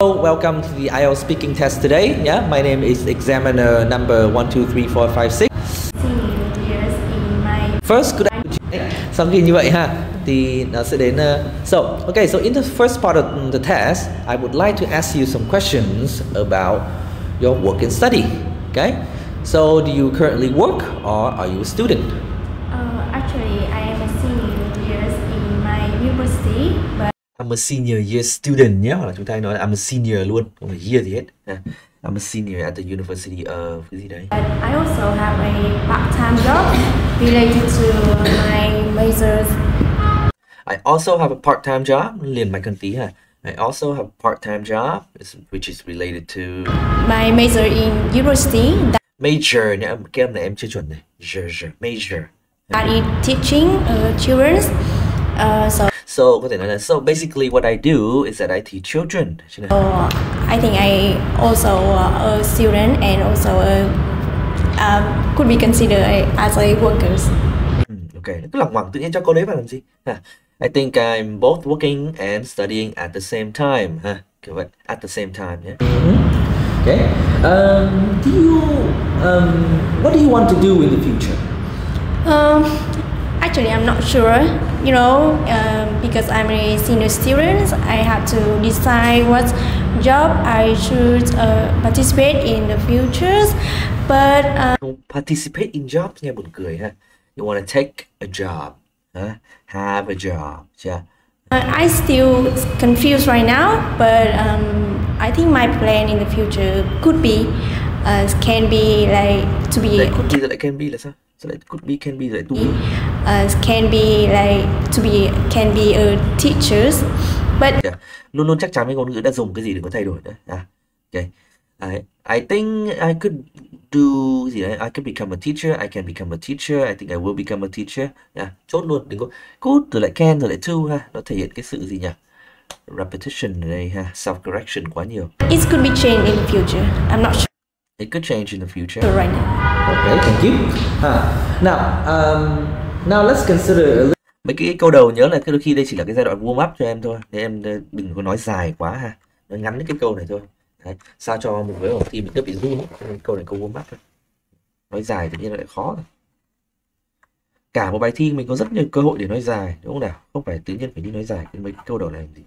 Welcome to the IELTS speaking test today. Yeah, my name is examiner number 123456. First, good afternoon. Sau khi như vậy ha, thì nó sẽ đến. So in the first part of the test, I would like to ask you some questions about your work and study. Okay, so do you currently work or are you a student? Actually, I am a senior years in my university, but I'm a senior year student nhé, hoặc là chúng ta nói là I'm a senior luôn, không phải year gì hết. I'm a senior at the University of cái gì đấy. But I also have a part-time job related to my majors. I also have a part-time job, liền mạch cần tí ha. I also have a part-time job which is related to My major in university. Major nhá, cái âm này em chưa chuẩn này. Major. That is teaching children. So có thể nói là so basically what I do is that I teach children. I think I also a student and also could be considered as a workers. Okay, cứ lằng ngoằng tự nhiên cho câu đấy vào làm gì? I think I'm both working and studying at the same time. At the same time, yeah. Okay. What do you want to do in the future? Actually, I'm not sure. You know, because I'm a senior student, I have to decide what job I should participate in the futures. But participate in jobs nghe buồn cười ha. You want to take a job, have a job, yeah. I still confused right now, but I think my plan in the future could be, can be like to be. Could be lại can be là sao? So like could be, can be lại to be. Can be like to be, can be a teachers, but luôn luôn chắc chắn với ngôn ngữ đã dùng cái gì đừng có thay đổi nữa. Okay. I think I could do gì đấy. I could become a teacher. I can become a teacher. I think I will become a teacher. Chốt luôn, đừng có could rồi lại can rồi lại to ha. Nó thể hiện cái sự gì nhỉ? Repetition ở đây ha, self correction quá nhiều. It could be changed in the future. I'm not sure. It could change in the future. Right now. Okay, thank you. Now let's consider a little. Mấy cái câu đầu nhớ là đôi khi đây chỉ là cái giai đoạn warm up cho em thôi. Nên em đừng có nói dài quá ha. Nói ngắn cái câu này thôi. Đấy, sao cho một với một team mình cứ bị run ấy. Câu này câu warm up thôi. Nói dài tự nhiên lại khó. Cả một bài thi mình có rất nhiều cơ hội để nói dài, đúng không nào? Không phải tự nhiên phải đi nói dài mấy cái câu đầu này làm gì.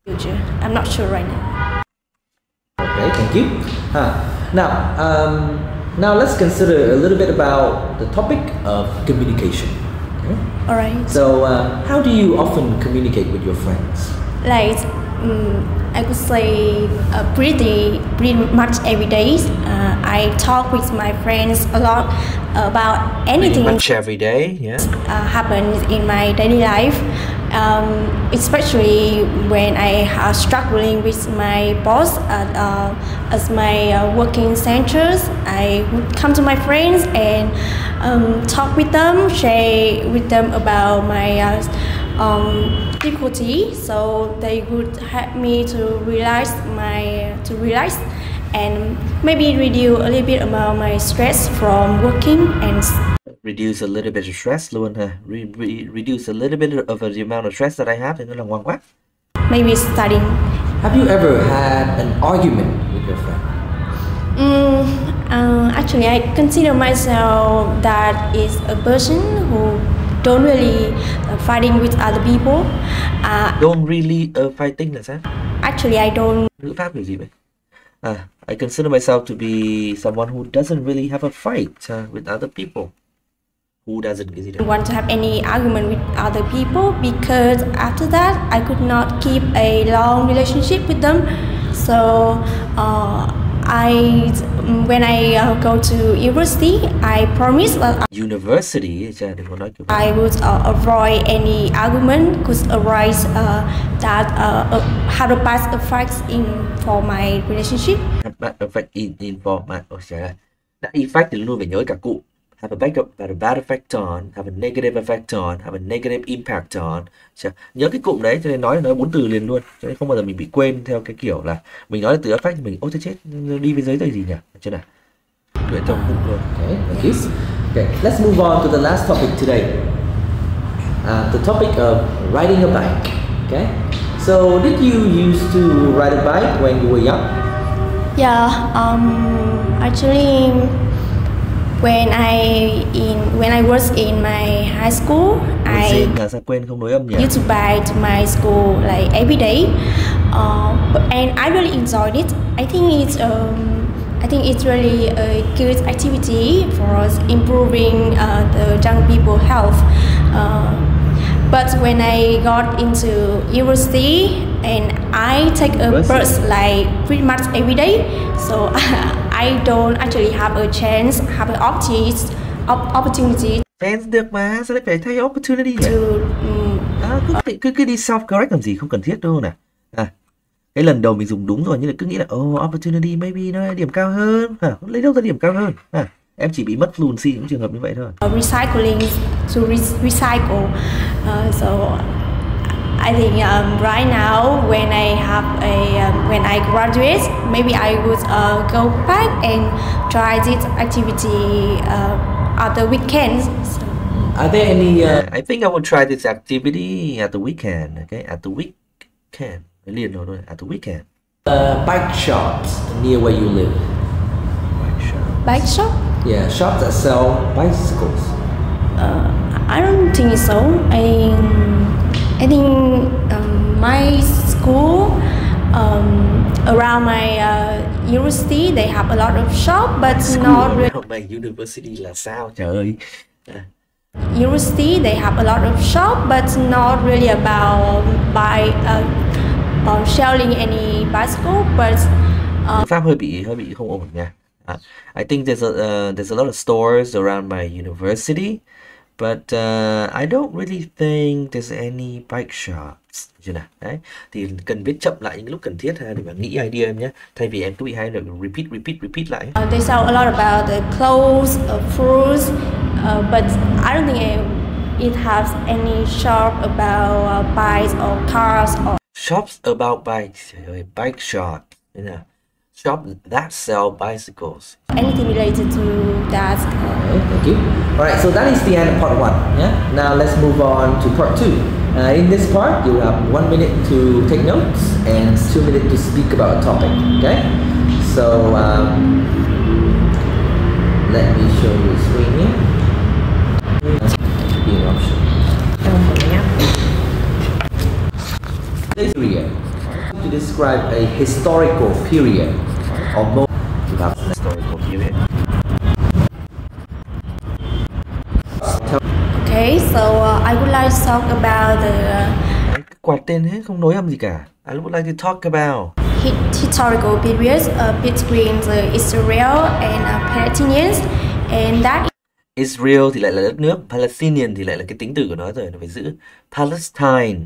Future. I'm not sure right now. Okay, thank you. Now let's consider a little bit about the topic of communication. Okay? All right. So, how do you often communicate with your friends? Like, I could say pretty much every day. I talk with my friends a lot about anything. Pretty much every day, yeah. Happens in my daily life, especially when I are struggling with my boss at my working centers. I would come to my friends and talk with them, share with them about my difficulty, so they would help me to relax and maybe reduce a little bit about my stress from working and reduce a little bit of stress luôn ha. Reduce a little bit of the amount of stress that I have. Thì nó là ngoan quá. Maybe studying. Have you ever had an argument with your friend? Actually, I consider myself that is a person who don't really fighting with other people. Don't really fighting là sao? Actually, I don't. Ngữ pháp là gì vậy? I consider myself to be someone who doesn't really have a fight with other people. Who doesn't cái gì đấy? Want to have any argument with other people because after that I could not keep a long relationship with them. So when I go to university, I promise that university I would avoid any argument could arise that have a bad effect for my relationship. Bad effect in for my đã effect thì luôn phải nhớ cả cụm. Have a bad effect on, have a negative effect on, have a negative impact on. Nhớ cái cụm đấy cho nên nói 4 từ liền luôn. Cho nên không bao giờ mình bị quên theo cái kiểu là mình nói từ effect thì mình ôi chết đi với giới từ gì nhỉ? Chưa nào? Luyện theo cụm luôn. Okay, thank you. Okay, let's move on to the last topic today. The topic of riding a bike. Okay. So did you used to ride a bike when you were young? Yeah, actually, when I was in my high school, I Là sao quên không nối âm nhỉ? used to bike to my school like every day, and I really enjoyed it. I think it's really a good activity for us improving the young people health. But when I got into university and I take a bus like pretty much every day, so I don't actually have a chance, have an opportunity Chance được mà, sao lại phải thay opportunity nhỉ? Cứ đi self correct làm gì, không cần thiết đâu nè. Cái lần đầu mình dùng đúng rồi, nhưng là cứ nghĩ là opportunity maybe nó điểm cao hơn, lấy đâu ra điểm cao hơn. Em chỉ bị mất fluency những trường hợp như vậy thôi. Recycling to recycle. So I think right now when I graduate, maybe I would go back and try this activity at the weekends. So. Are there any? I think I will try this activity at the weekend. Okay, at the weekend. Liền rồi, at the weekend. Bike shops near where you live. Bike shop? Yeah, shops that sell bicycles. I don't think so. I think my school around my university they have a lot of shop, but not really. My university là sao trời ơi? University they have a lot of shop, but not really about selling any bicycle, but Pháp hơi bị không ổn nha. I think there's a lot of stores around my university, but I don't really think there's any bike shops. Chưa nào? Đấy, thì cần viết chậm lại những lúc cần thiết ha, để mà nghĩ idea em nhé. Thay vì em cứ bị hay được repeat lại. They sell a lot about the clothes, fruits, but I don't think it has any shop about bikes or cars or shops about bikes. Bike shop, you know, shop that sell bicycles. Anything related to that. Okay, thank you. All right, so that is the end of part 1. Yeah. Now let's move on to part 2. In this part, you have 1 minute to take notes and 2 minutes to speak about a topic. Okay. So let me show you the screen here. Be an option. Period. To describe a historical period or moment. You have an historical period. Okay, so I would like to talk about the quạt tên hết không nối âm gì cả. I would like to talk about historical periods between the Israel and Palestinians, and that Israel thì lại là đất nước, Palestinian thì lại là cái tính từ của nó rồi, nó phải giữ Palestine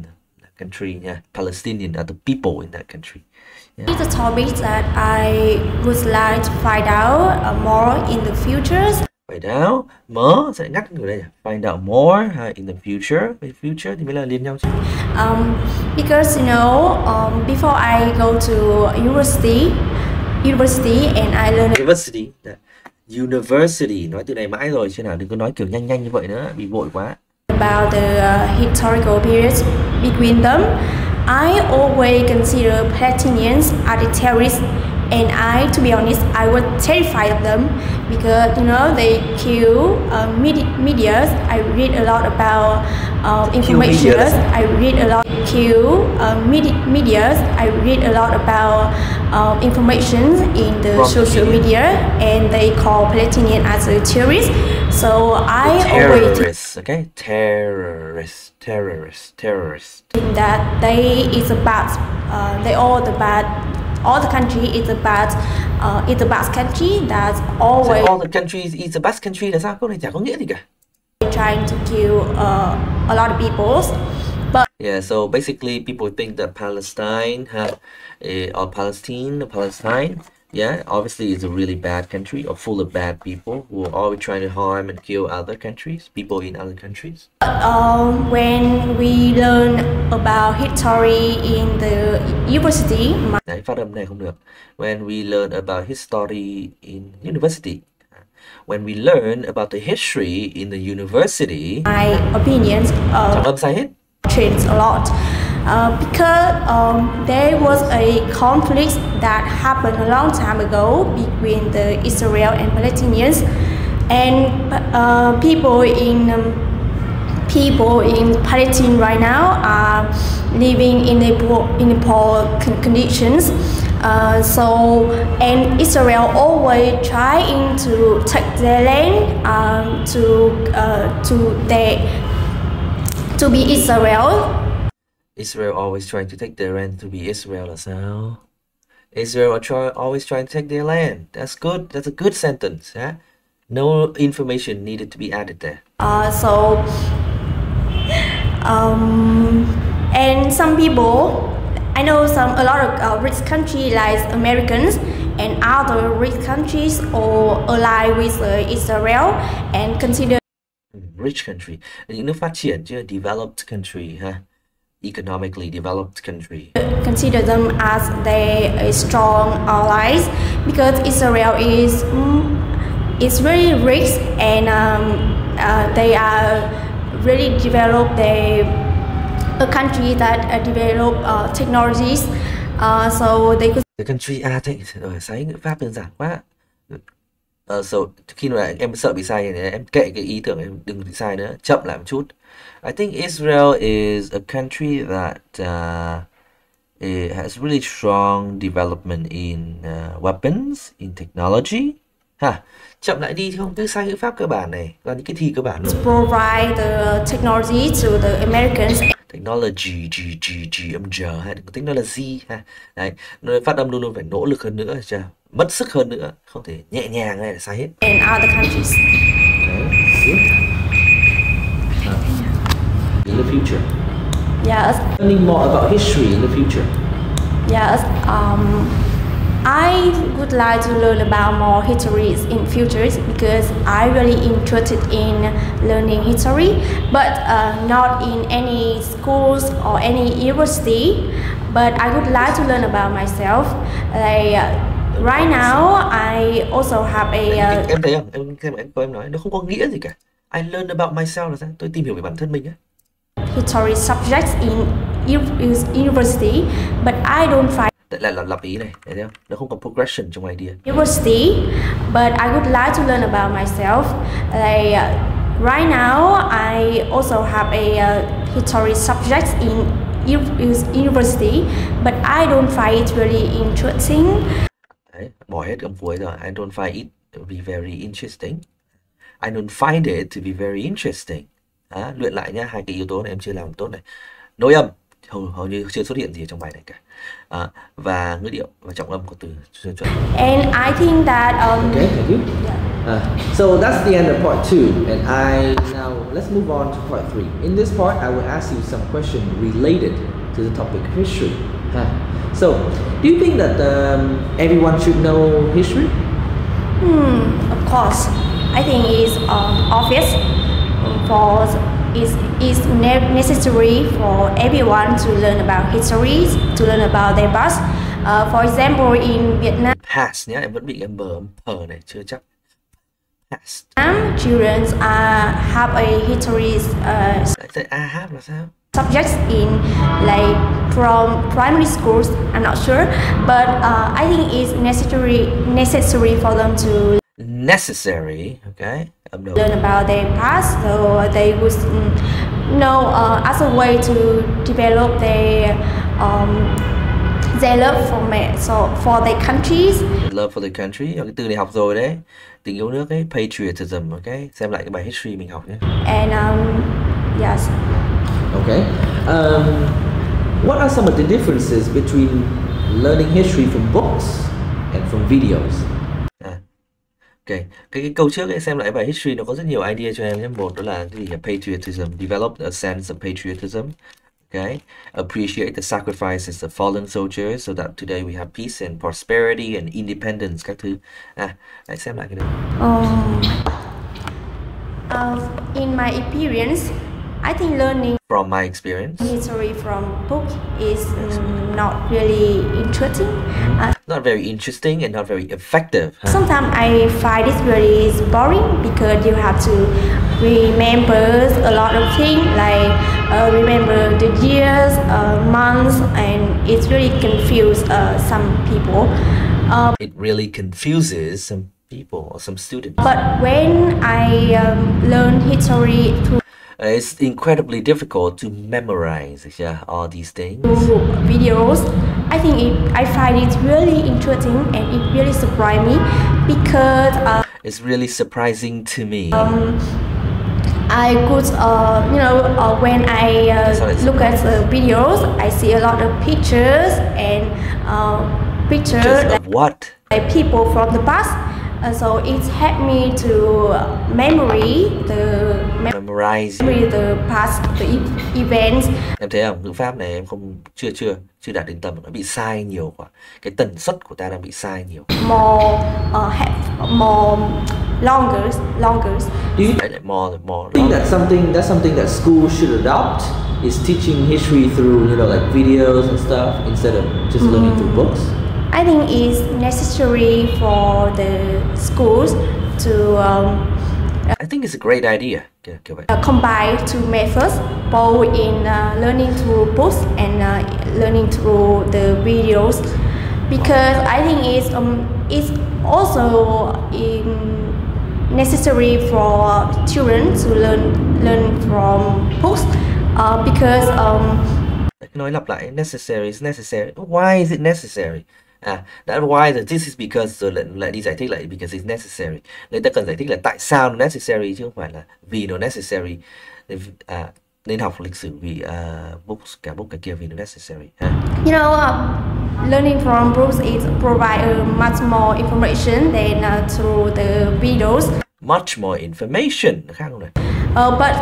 country nha. Palestinian are the people in that country. Yeah. It's a topic that I would like to find out more in the future. Find out more sẽ ngắt người đây. Find out more in the future. In the future thì mới là liên nhau chứ. Because you know, before I go to university and I learn University nói từ này mãi rồi, chứ nào đừng có nói kiểu nhanh như vậy nữa, bị vội quá. About the historical periods between them, I always consider Palestinians as the terrorists, and to be honest, I was terrified of them because you know they kill medias. I read a lot about information. I read a lot medias. I read a lot about information in the social media, and they call Palestinian as a terrorist. So I always terrorist. That they is a bad. They all the bad. All the country is a bad. It's a bad country that's always. So all the countries is a bad country là sao? Câu này chả có nghĩa gì cả. Trying to kill a lot of people. But yeah, so basically people think that Palestine or Palestine, yeah, obviously is a really bad country or full of bad people who are always trying to harm and kill other countries, people in other countries. When we learn about history in the university. Đấy, phát âm này không được. When we learn about history in university. When we learn about the history in the university. My opinions âm sai hết. Changed a lot. because there was a conflict that happened a long time ago between the Israel and Palestinians, and people in Palestine right now are living in poor conditions. And Israel always trying to take their land to be Israel. Israel always trying to take their land to be Israel là sao? Israel always trying to take their land. That's good. That's a good sentence. Huh? No information needed to be added there. And some people, I know a lot of rich countries like Americans and other rich countries or ally with Israel and consider rich country, những nước phát triển chứ, developed country ha, economically developed country. Consider them as they strong allies because Israel is really rich and they are really developed. A country that develop technologies, so they could. The country sấy ngữ pháp đơn giản quá. So khi mà em sợ bị sai thì em kệ cái ý tưởng, em đừng bị sai nữa, chậm lại một chút. I think Israel is a country that it has really strong development in weapons, in technology. Ha, chậm lại đi không cứ sai ngữ pháp cơ bản này, là những cái thi cơ bản luôn. Provide the technology to the Americans. Technology, âm giờ hay technology ha. Đấy, nó phát âm luôn luôn phải nỗ lực hơn nữa, chưa? Mất sức hơn nữa, không thể nhẹ nhàng này là sai hết. In other countries. Okay, in the future. Yes. Learning more about history in the future. Yes. I would like to learn about more histories in futures because I really interested in learning history, but not in any schools or any university. But I would like to learn about myself. Like right now, I also have a. Em thấy không? Em nói nó không có nghĩa gì cả. I learn about myself là sao? Tôi tìm hiểu về bản thân mình á. History subjects in university, but I don't find. Lại là lặp ý này, thấy không? Nó không có progression trong idea. University, but I would like to learn about myself. Like right now, I also have a history subject in university, but I don't find it really interesting. Đấy, bỏ hết âm cuối rồi. I don't find it to be very interesting. I don't find it to be very interesting. Luyện lại nhá, hai cái yếu tố này em chưa làm tốt này. Nối âm hầu như chưa xuất hiện gì trong bài này cả. Và ngữ điệu và trọng âm của từ chuẩn. And I think that okay, thank you. Yeah. So that's the end of part 2, and let's move on to part 3. In this part, I will ask you some questions related to the topic of history. So, do you think that everyone should know history? Of course, I think it's obvious it's necessary for everyone to learn about history, to learn about their past. For example, in Vietnam, past nhé, em vẫn bị em bờ này chưa chắc. Past. Children have a history. Have là sao? Subjects in like from primary schools. I'm not sure, but I think it's necessary for them to. Necessary, okay. Learn about their past, so they would know as a way to develop their love for their countries. Love for the country, cái từ này học rồi đấy, tình yêu nước ấy, patriotism, okay. Xem lại cái bài history mình học nhé. And yes. Okay. What are some of the differences between learning history from books and from videos? Okay. Cái câu trước ấy, xem lại bài history nó có rất nhiều idea cho em nhé. Một đó là cái gì là patriotism, develop a sense of patriotism. Okay, appreciate the sacrifices of fallen soldiers so that today we have peace and prosperity and independence các thứ. Hãy xem lại cái này. In my experience, I think learning from my experience. history from book is not really interesting. Not very interesting and not very effective. Sometimes I find it very boring because you have to remember a lot of things, like remember the years, months, and it's really confuse some people. It really confuses some people or some students. But when I learn history through It's incredibly difficult to memorize all these things. videos, I find it really interesting and it really surprised me because It's really surprising to me. I could, when I look at the videos, I see a lot of pictures and pictures Of what? like people from the past. So it helped me to Memorize. memory the past the events. Em thấy không? Ngữ pháp này em không chưa đạt đến tầm, nó bị sai nhiều quá. Cái tần suất của ta đang bị sai nhiều. More longer. Do you Đấy lại more. think that's something that school should adopt? Is teaching history through like videos and stuff instead of just learning through books? I think it's necessary for the schools to I think it's a great idea. Kiểu vậy. combine two methods, both in learning through books and learning through the videos, because I think it's also necessary for children to learn from books because Nói lặp lại, necessary is necessary. Why is it necessary? That why that this is because, rồi lại đi giải thích lại because it's necessary. Người ta cần giải thích là tại sao nó necessary chứ không phải là vì nó necessary. Nên học lịch sử vì books cái kia vì nó necessary. learning from books is provide much more information than through the videos. Much more information, nó khác không này? But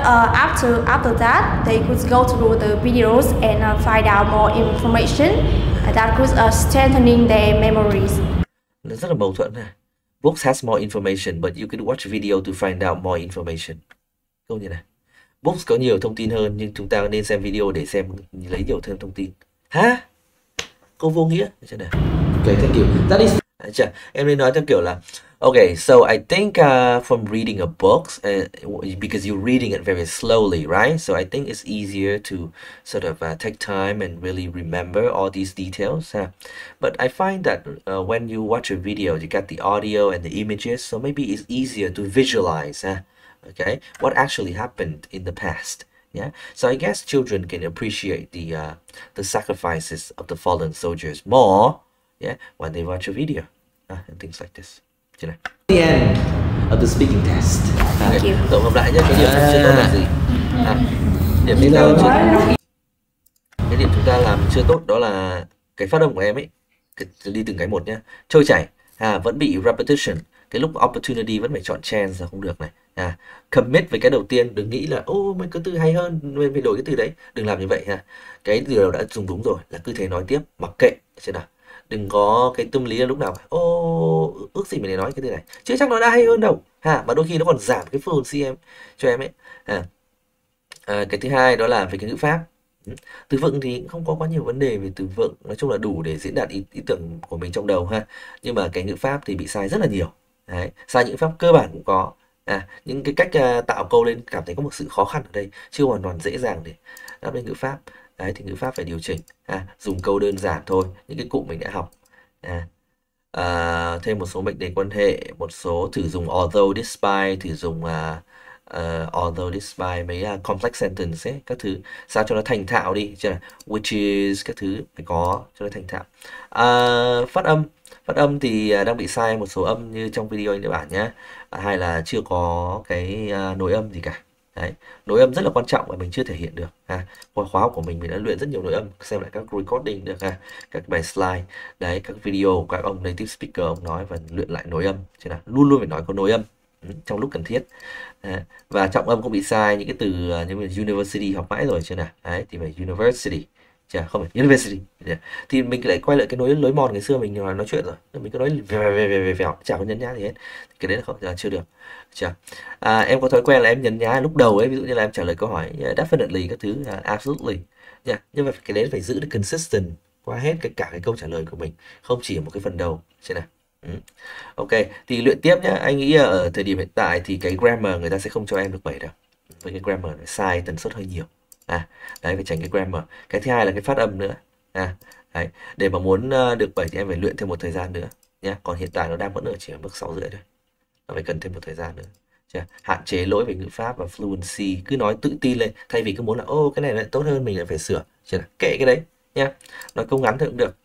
after that, they could go through the videos and find out more information that could strengthening their memories. Nó rất là mâu thuẫn này. Books has more information, but you can watch video to find out more information. Câu như này. Books có nhiều thông tin hơn, nhưng chúng ta nên xem video để lấy nhiều thêm thông tin. Hả? Câu vô nghĩa. Này. Okay, thank you. That is. Em nên nói theo kiểu là okay, so I think from reading a book, because you're reading it very slowly, right? So I think it's easier to sort of take time and really remember all these details. But I find that when you watch a video, you get the audio and the images, so maybe it's easier to visualize, okay, what actually happened in the past. Yeah, so I guess children can appreciate the sacrifices of the fallen soldiers more, yeah, when they watch a video and things like this. The end of the speaking test. Thank you. Tổng hợp lại nhé, cái điểm chưa tốt là gì? Điểm tiếp theo cái điểm chúng ta làm chưa tốt đó là cái phát âm của em ấy, đi từng cái một nhé, trôi chảy, vẫn bị repetition. Cái lúc opportunity vẫn phải chọn chance là không được này. Commit với cái đầu tiên, đừng nghĩ là mình có từ hay hơn, mình phải đổi cái từ đấy, đừng làm như vậy ha. Cái từ đầu đã dùng đúng rồi, là cứ thế nói tiếp, mặc kệ, xem nào. Đừng có cái tâm lý là lúc nào ước gì mình để nói cái từ này, chưa chắc nó đã hay hơn đâu mà đôi khi nó còn giảm cái fluency cho em ấy. Cái thứ hai đó là về cái ngữ pháp. Từ vựng thì cũng không có quá nhiều vấn đề về từ vựng, nói chung là đủ để diễn đạt ý tưởng của mình trong đầu nhưng mà cái ngữ pháp thì bị sai rất là nhiều. Đấy, sai những pháp cơ bản cũng có. Những cái cách tạo câu lên cảm thấy có một sự khó khăn ở đây, chưa hoàn toàn dễ dàng để đáp ứng ngữ pháp. Đấy, thì ngữ pháp phải điều chỉnh, dùng câu đơn giản thôi, những cái cụm mình đã học. Thêm một số mệnh đề quan hệ, một số thử dùng although, despite, thử dùng although, despite, mấy complex sentence ấy, các thứ sao cho nó thành thạo đi, which is, các thứ phải có cho nó thành thạo. Phát âm thì đang bị sai một số âm như trong video anh đã bảo nhé, hay là chưa có cái nối âm gì cả. Đấy, nối âm rất là quan trọng và mình chưa thể hiện được. Qua khóa học của mình đã luyện rất nhiều nối âm, xem lại các recording được, các bài slide, đấy, các video của các ông native speaker ông nói và luyện lại nối âm, chứ là luôn luôn phải nói có nối âm trong lúc cần thiết. Và trọng âm cũng bị sai, những cái từ như là university học mãi rồi chứ nào. Đấy, thì phải university, chưa, không phải university. Thì mình lại quay lại cái lối mòn ngày xưa mình nói chuyện rồi, mình cứ nói về chả có nhấn nhá gì hết, cái đấy là không, là chưa được. Chưa. Em có thói quen là em nhấn nhá lúc đầu ấy, ví dụ như là em trả lời câu hỏi definitely các thứ, absolutely nha, nhưng mà cái đấy phải giữ được consistent qua hết cả cái câu trả lời của mình, không chỉ ở một cái phần đầu, xem nào. Ok, thì luyện tiếp nhé. Anh nghĩ ở thời điểm hiện tại thì cái grammar người ta sẽ không cho em được 7 đâu. Với cái grammar nó sai tần suất hơi nhiều. Đấy, phải tránh cái grammar. Cái thứ hai là cái phát âm nữa. Đấy, để mà muốn được 7 thì em phải luyện thêm một thời gian nữa nhé. Còn hiện tại nó đang vẫn ở chỉ ở mức 6,5 thôi. Nó phải cần thêm một thời gian nữa. Hạn chế lỗi về ngữ pháp và fluency, cứ nói tự tin lên thay vì cứ muốn là ô cái này lại tốt hơn mình lại phải sửa. Kệ cái đấy nhá. Nói câu ngắn thôi cũng được.